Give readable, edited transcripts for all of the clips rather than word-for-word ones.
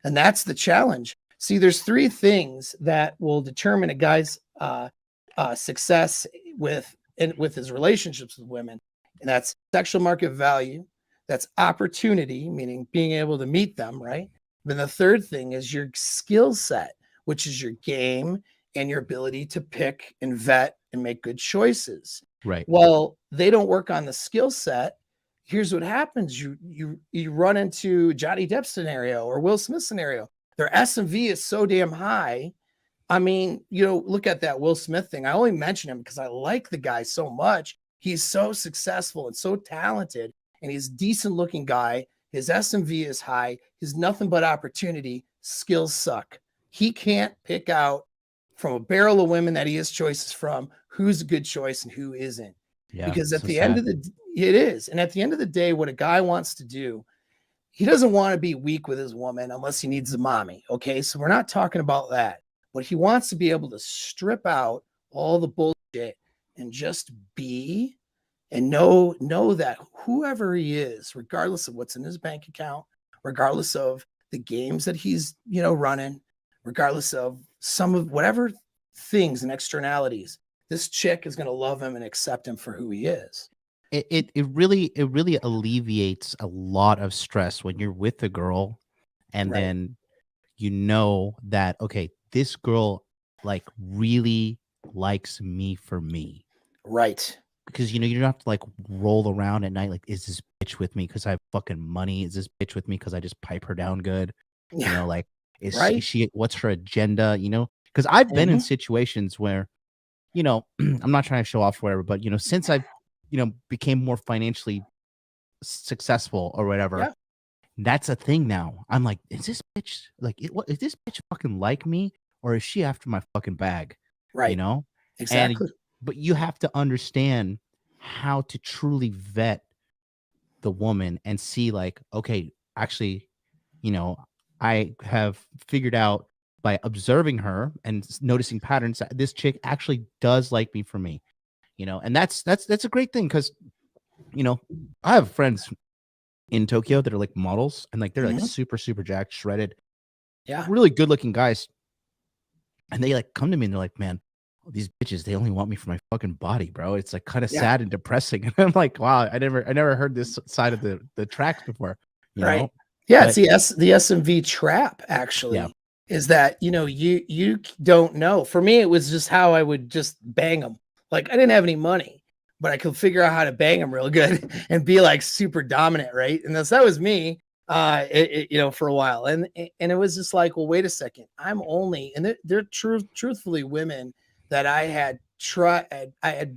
And that's the challenge. See, there's three things that will determine a guy's success with his relationships with women, and that's sexual market value, that's opportunity, meaning being able to meet them, right? Then the third thing is your skill set, which is your game and your ability to pick and vet and make good choices. Right. Well, they don't work on the skill set. Here's what happens: you run into Johnny Depp scenario or Will Smith scenario. Their S&V is so damn high. I mean, look at that Will Smith thing. I only mention him because I like the guy so much. He's so successful and so talented, and he's a decent looking guy. His S&V is high. He's nothing but opportunity. Skills suck. He can't pick out from a barrel of women that he has choices from who's a good choice and who isn't. Yeah. Because at So the sad. end of it is. And at the end of the day, what a guy wants to do, he doesn't want to be weak with his woman unless he needs the mommy. Okay. So we're not talking about that. But he wants to be able to strip out all the bullshit and just be and know that whoever he is, regardless of what's in his bank account, regardless of the games that he's, running, regardless of some of whatever things and externalities, this chick is going to love him and accept him for who he is. It really alleviates a lot of stress when you're with a girl and Right. then that, okay, this girl like really likes me for me. Right. Because you don't have to like roll around at night like, is this bitch with me because I have fucking money? Is this bitch with me because I just pipe her down good? Yeah. Like is Right. she what's her agenda? Because I've been in Mhm. situations where, I'm not trying to show off or whatever, but since I've became more financially successful or whatever, Yeah. that's a thing now. I'm like, is this bitch what is this bitch fucking like me, or is she after my fucking bag? Right. And Exactly. but you have to understand how to truly vet the woman and see like, okay, actually, I have figured out by observing her and noticing patterns that this chick actually does like me for me. And that's a great thing because I have friends in Tokyo that are like models and like they're like Mhm. super super jacked, shredded, Yeah. really good looking guys, and they like come to me and they're like, man, these bitches, they only want me for my fucking body, bro. It's like kind of Yeah. sad and depressing. And I'm like, wow, I never heard this side of the tracks before, Right. Yeah, it's but the SMV trap yeah, actually, is that, you don't know. For me, it was just how I would just bang them. Like, I didn't have any money, but I could figure out how to bang them real good and be like super dominant, right? And that was me, for a while. And it was just like, well, wait a second. I'm only, and they're truthfully women that I had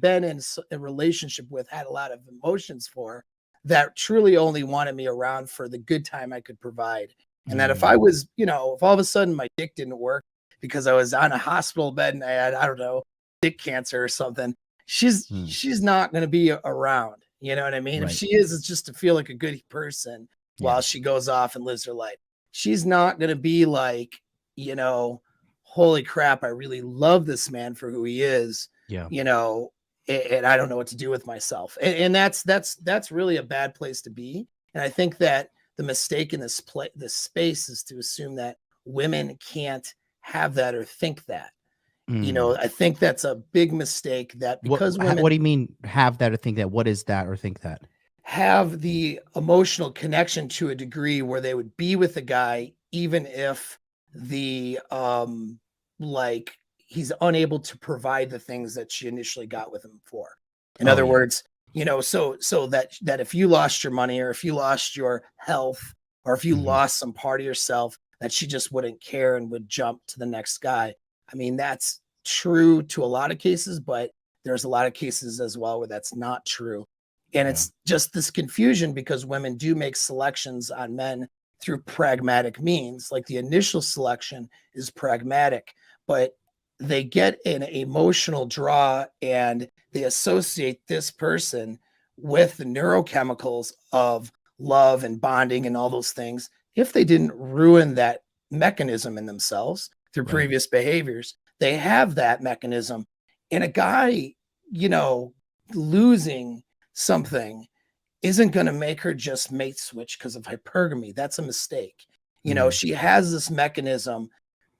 been in a relationship with, had a lot of emotions for, that truly only wanted me around for the good time I could provide. And that if I was, if all of a sudden my dick didn't work because I was on a hospital bed and I had, I don't know, dick cancer or something, she's not going to be around. You know what I mean? If right, she is, it's just to feel like a good person yeah, while she goes off and lives her life. She's not going to be like, holy crap, I really love this man for who he is, yeah, you know, and I don't know what to do with myself. And that's really a bad place to be. And I think that the mistake in this space is to assume that women can't have that or think that. I think that's a big mistake, that because what women do you mean have that or think that? What is that or think that? have the emotional connection to a degree where they would be with a guy even if the like he's unable to provide the things that she initially got with him for. In Oh other yeah, words, so that if you lost your money or if you lost your health or if you lost some part of yourself, that she just wouldn't care and would jump to the next guy. I mean, that's true to a lot of cases, but there's a lot of cases as well where that's not true. And yeah, it's just this confusion because women do make selections on men through pragmatic means. Like the initial selection is pragmatic, but they get an emotional draw and they associate this person with the neurochemicals of love and bonding and all those things. If they didn't ruin that mechanism in themselves through right, previous behaviors, they have that mechanism. And a guy, losing something isn't going to make her just mate switch because of hypergamy. That's a mistake. You know, she has this mechanism.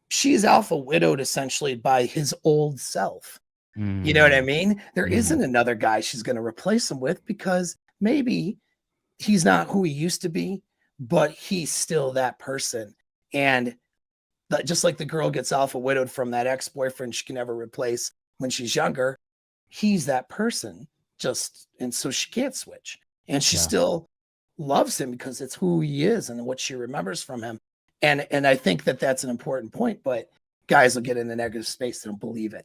She's alpha widowed essentially by his old self. You know what I mean? There isn't another guy she's going to replace him with, because maybe he's not who he used to be, but he's still that person. And just like the girl gets alpha widowed from that ex-boyfriend she can never replace when she's younger, he's that person, and so she can't switch. And she still loves him because it's who he is and what she remembers from him. And I think that that's an important point, but guys will get in the negative space. They don't believe it.